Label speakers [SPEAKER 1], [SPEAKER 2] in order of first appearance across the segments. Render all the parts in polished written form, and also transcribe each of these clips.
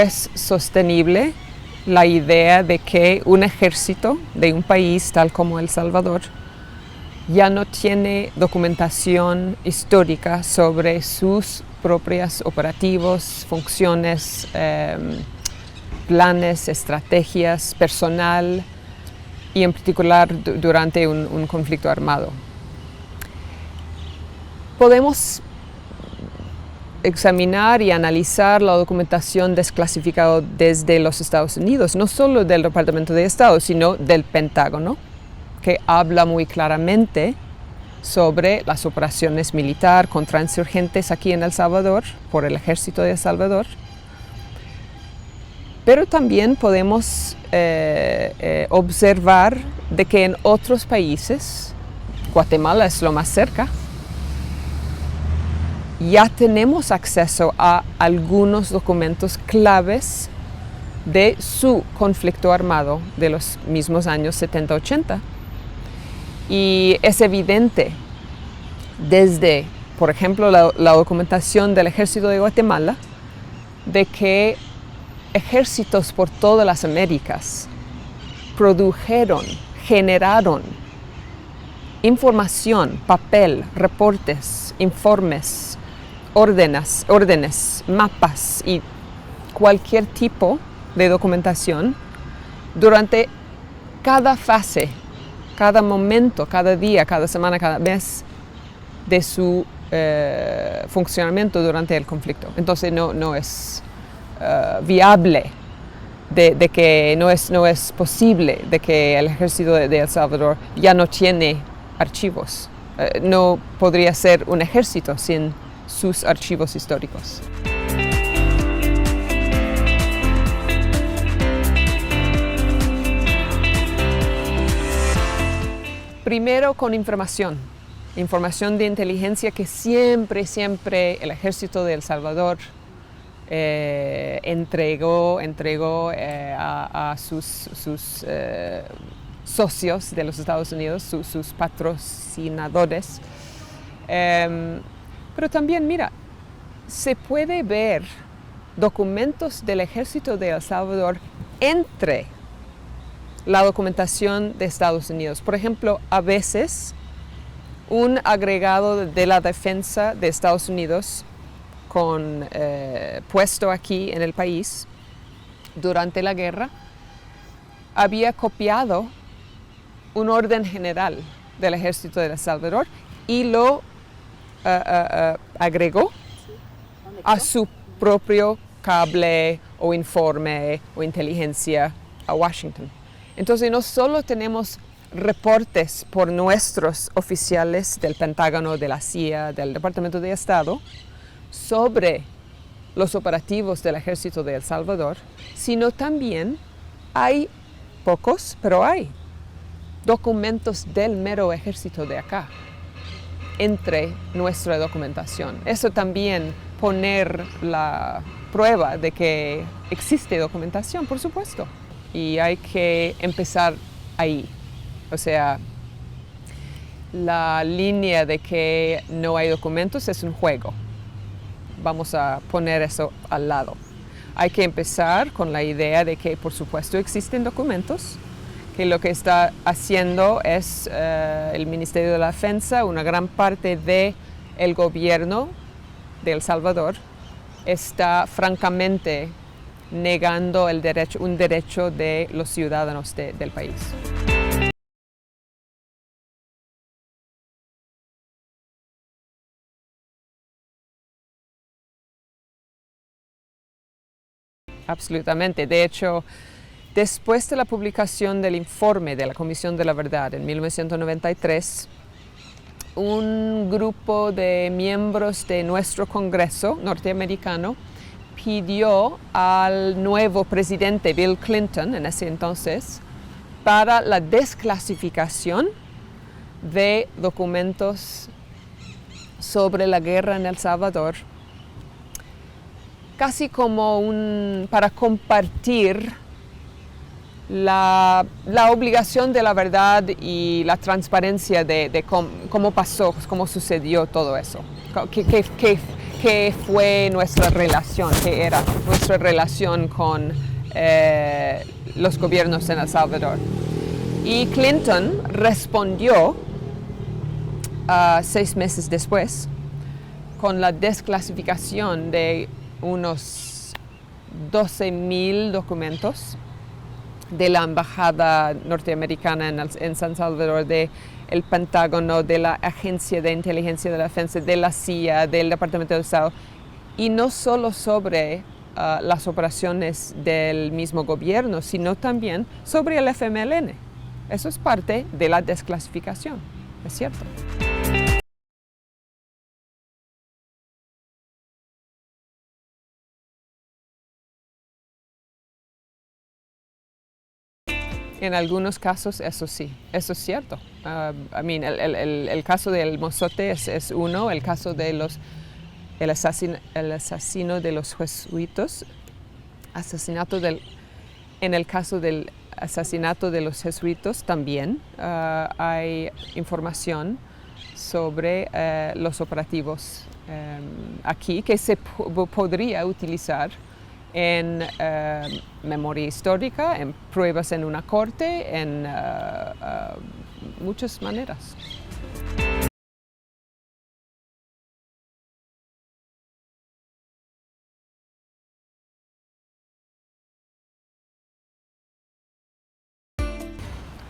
[SPEAKER 1] es sostenible la idea de que un ejército de un país tal como El Salvador ya no tiene documentación histórica sobre sus propios operativos, funciones, planes, estrategias, personal y en particular durante un conflicto armado. Podemos examinar y analizar la documentación desclasificada desde los Estados Unidos, no solo del Departamento de Estado, sino del Pentágono, que habla muy claramente sobre las operaciones militar contra insurgentes aquí en El Salvador, por el ejército de El Salvador. Pero también podemos observar de que en otros países, Guatemala es lo más cerca, ya tenemos acceso a algunos documentos claves de su conflicto armado de los mismos años 70-80. Y es evidente desde, por ejemplo, la documentación del Ejército de Guatemala, de que ejércitos por todas las Américas produjeron, generaron información, papel, reportes, informes, órdenes, mapas y cualquier tipo de documentación durante cada fase, cada momento, cada día, cada semana, cada mes de su funcionamiento durante el conflicto. Entonces no es viable, de que no es posible de que el ejército de El Salvador ya no tiene archivos. No podría ser un ejército sin sus archivos históricos. Primero con información de inteligencia que siempre el ejército de El Salvador entregó a sus socios de los Estados Unidos, sus patrocinadores. Pero también, mira, se puede ver documentos del ejército de El Salvador entre la documentación de Estados Unidos. Por ejemplo, a veces un agregado de la defensa de Estados Unidos puesto aquí en el país durante la guerra había copiado un orden general del ejército de El Salvador y lo agregó a su propio cable o informe o inteligencia a Washington. Entonces no solo tenemos reportes por nuestros oficiales del Pentágono, de la CIA, del Departamento de Estado sobre los operativos del ejército de El Salvador, sino también hay pocos, pero hay documentos del mero ejército de acá entre nuestra documentación. Eso también poner la prueba de que existe documentación, por supuesto. Y hay que empezar ahí. O sea, la línea de que no hay documentos es un juego. Vamos a poner eso al lado. Hay que empezar con la idea de que, por supuesto, existen documentos, que lo que está haciendo es el Ministerio de la Defensa, una gran parte del gobierno de El Salvador, está francamente negando un derecho de los ciudadanos del país. Absolutamente. De hecho, después de la publicación del informe de la Comisión de la Verdad en 1993, un grupo de miembros de nuestro Congreso norteamericano pidió al nuevo presidente Bill Clinton, en ese entonces, para la desclasificación de documentos sobre la guerra en El Salvador, casi como para compartir la obligación de la verdad y la transparencia de cómo pasó, cómo sucedió todo eso. qué fue nuestra relación, qué era nuestra relación con los gobiernos en El Salvador. Y Clinton respondió 6 meses después con la desclasificación de unos 12,000 documentos de la embajada norteamericana en San Salvador, del Pentágono, de la Agencia de Inteligencia de la Defensa, de la CIA, del Departamento de Estado, y no solo sobre las operaciones del mismo gobierno, sino también sobre el FMLN. Eso es parte de la desclasificación, es cierto. En algunos casos, eso sí, eso es cierto. El caso del Mozote es uno, el caso de el asesino de los jesuitas, en el caso del asesinato de los jesuitas también hay información sobre los operativos aquí que se podría utilizar en memoria histórica, en pruebas en una corte, en muchas maneras.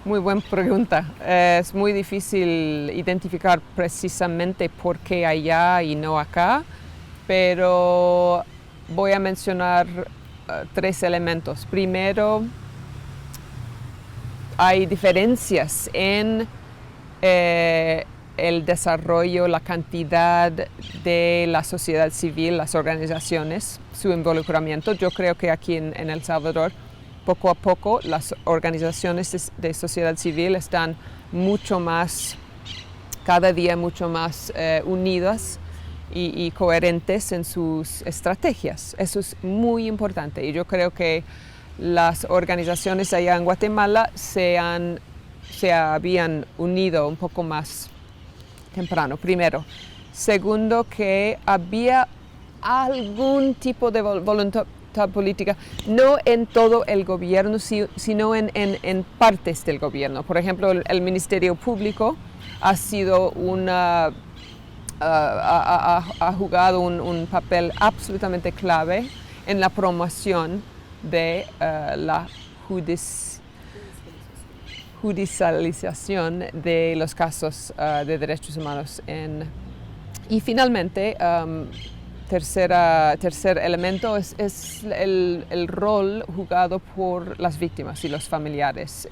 [SPEAKER 1] Muy buena pregunta. Es muy difícil identificar precisamente por qué allá y no acá, pero voy a mencionar 3 elementos. Primero, hay diferencias en el desarrollo, la cantidad de la sociedad civil, las organizaciones, su involucramiento. Yo creo que aquí en El Salvador, poco a poco, las organizaciones de sociedad civil están cada día mucho más unidas y coherentes en sus estrategias. Eso es muy importante y yo creo que las organizaciones allá en Guatemala se habían unido un poco más temprano, primero. Segundo, que había algún tipo de voluntad política, no en todo el gobierno, sino en partes del gobierno. Por ejemplo, el Ministerio Público ha sido ha jugado un papel absolutamente clave en la promoción de la judicialización de los casos de derechos humanos. Y finalmente, tercer elemento es el rol jugado por las víctimas y los familiares,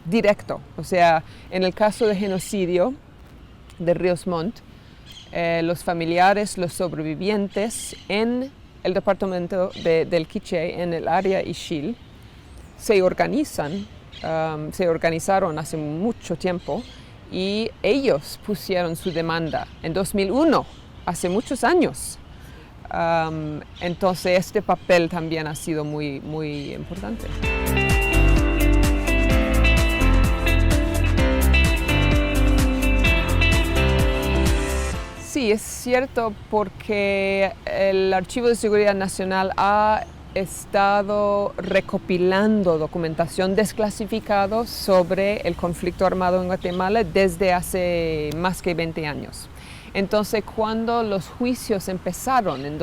[SPEAKER 1] directo. O sea, en el caso de genocidio de Ríos Montt, los familiares, los sobrevivientes en el departamento del Quiché, en el área Ixil, se organizaron hace mucho tiempo y ellos pusieron su demanda en 2001, hace muchos años. Entonces este papel también ha sido muy, muy importante. Sí, es cierto porque el Archivo de Seguridad Nacional ha estado recopilando documentación desclasificada sobre el conflicto armado en Guatemala desde hace más que 20 años. Entonces, cuando los juicios empezaron en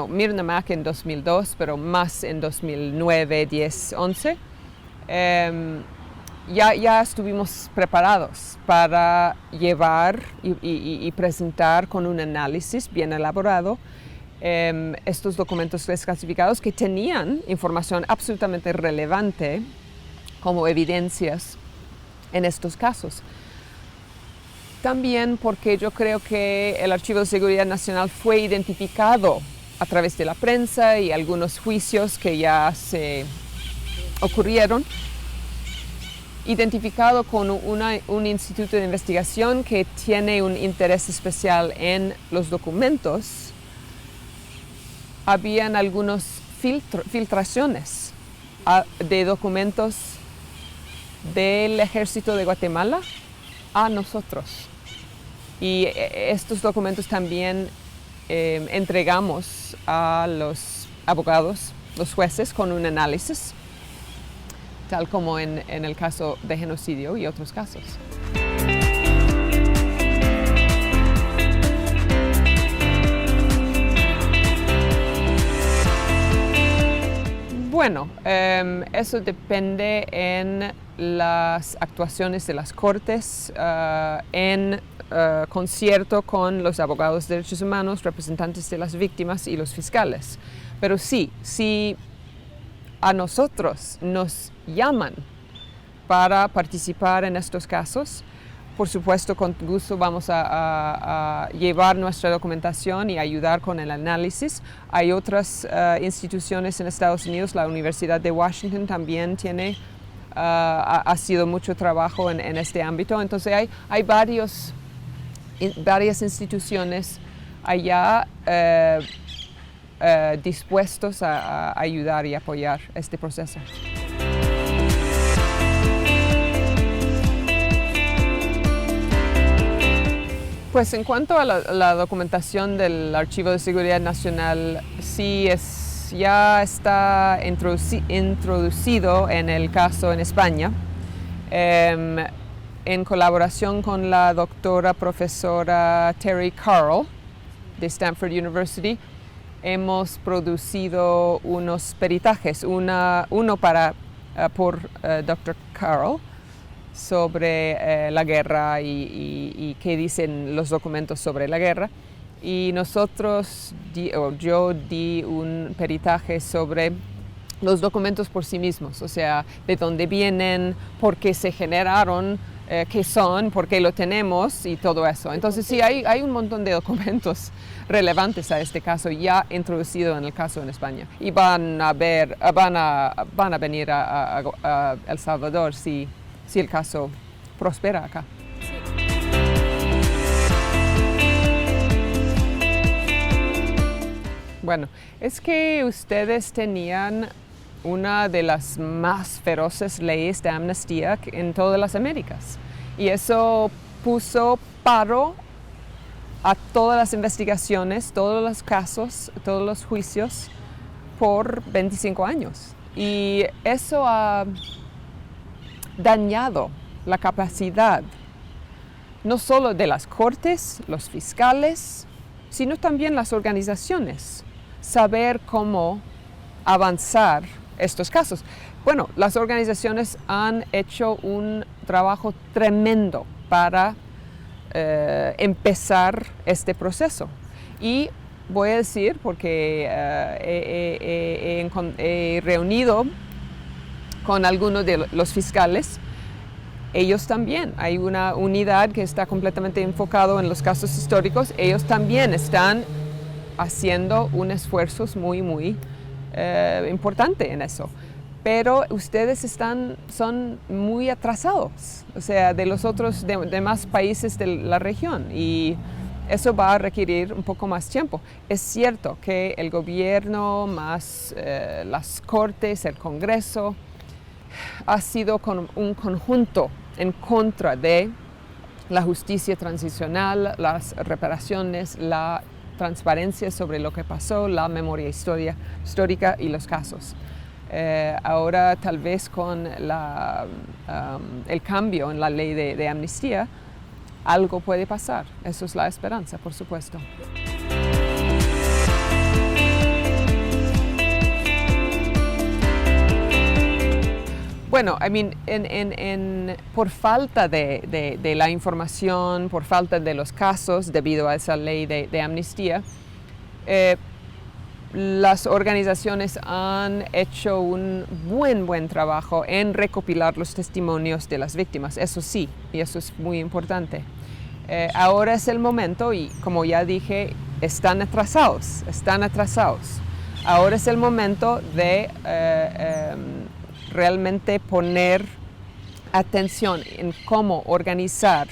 [SPEAKER 1] Myrna Mac en 2002, pero más en 2009, 10, 11, ya estuvimos preparados para llevar y presentar con un análisis bien elaborado estos documentos desclasificados que tenían información absolutamente relevante como evidencias en estos casos. También porque yo creo que el Archivo de Seguridad Nacional fue identificado a través de la prensa y algunos juicios que ya se ocurrieron, identificado con un instituto de investigación que tiene un interés especial en los documentos. Habían algunas filtraciones de documentos del Ejército de Guatemala a nosotros. Y estos documentos también entregamos a los abogados, los jueces, con un análisis, tal como en el caso de genocidio y otros casos. Bueno, eso depende en las actuaciones de las cortes, en concierto con los abogados de derechos humanos, representantes de las víctimas y los fiscales. Pero sí, si a nosotros nos llaman para participar en estos casos, por supuesto, con gusto vamos a llevar nuestra documentación y ayudar con el análisis. Hay otras instituciones en Estados Unidos, la Universidad de Washington también tiene, ha sido mucho trabajo en este ámbito. Entonces hay varias instituciones allá dispuestos a ayudar y apoyar este proceso. Pues en cuanto a la documentación del Archivo de Seguridad Nacional, sí ya está introducido en el caso en España, en colaboración con la doctora profesora Terry Carl de Stanford University. Hemos producido unos peritajes, uno por Dr. Carl, sobre la guerra y qué dicen los documentos sobre la guerra. Y yo di un peritaje sobre los documentos por sí mismos, o sea, de dónde vienen, por qué se generaron, qué son, por qué lo tenemos y todo eso. Entonces sí, hay un montón de documentos relevantes a este caso ya introducido en el caso en España. Y van a venir a El Salvador si el caso prospera acá. Bueno, es que ustedes tenían una de las más feroces leyes de amnistía en todas las Américas. Y eso puso paro a todas las investigaciones, todos los casos, todos los juicios por 25 años. Y eso ha dañado la capacidad no solo de las cortes, los fiscales, sino también las organizaciones, saber cómo avanzar estos casos. Bueno, las organizaciones han hecho un trabajo tremendo para empezar este proceso. Y voy a decir, porque he reunido con algunos de los fiscales, ellos también, hay una unidad que está completamente enfocado en los casos históricos, ellos también están haciendo un esfuerzo muy importante en eso. Pero ustedes son muy atrasados, o sea, de los otros demás países de la región, y eso va a requerir un poco más tiempo. Es cierto que el gobierno más las cortes, el Congreso, ha sido un conjunto en contra de la justicia transicional, las reparaciones, la transparencia sobre lo que pasó, la memoria histórica y los casos. Ahora tal vez con el cambio en la ley de amnistía, algo puede pasar. Eso es la esperanza, por supuesto. Bueno, por falta de la información, por falta de los casos, debido a esa ley de amnistía, las organizaciones han hecho un buen trabajo en recopilar los testimonios de las víctimas, eso sí, y eso es muy importante. Ahora es el momento, y como ya dije, están atrasados. Ahora es el momento de realmente poner atención en cómo organizar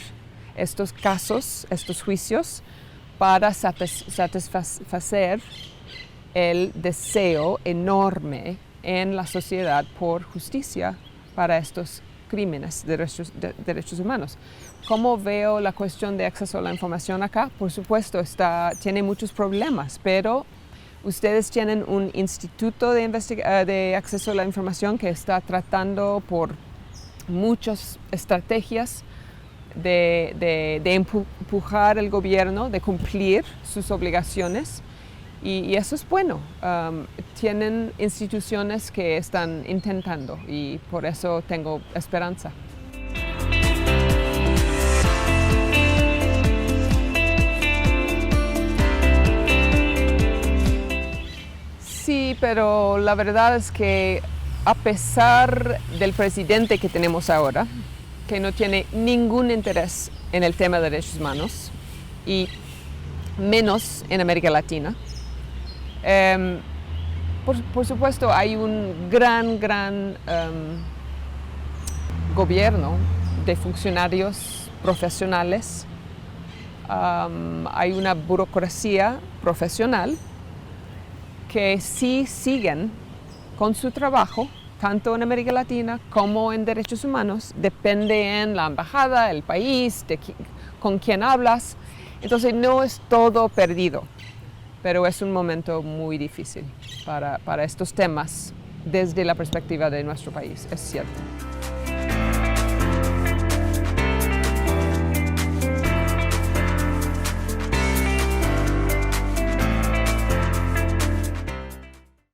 [SPEAKER 1] estos casos, estos juicios, para satisfacer el deseo enorme en la sociedad por justicia para estos crímenes de derechos humanos. ¿Cómo veo la cuestión de acceso a la información acá? Por supuesto, tiene muchos problemas, pero ustedes tienen un instituto de acceso a la información que está tratando por muchas estrategias de empujar al gobierno, de cumplir sus obligaciones. Y eso es bueno. Tienen instituciones que están intentando y por eso tengo esperanza. Sí, pero la verdad es que a pesar del presidente que tenemos ahora, que no tiene ningún interés en el tema de derechos humanos y menos en América Latina, por supuesto hay un gran gobierno de funcionarios profesionales, hay una burocracia profesional que sí siguen con su trabajo, tanto en América Latina como en derechos humanos, depende en la embajada, el país, con quién hablas. Entonces no es todo perdido, pero es un momento muy difícil para estos temas desde la perspectiva de nuestro país, es cierto.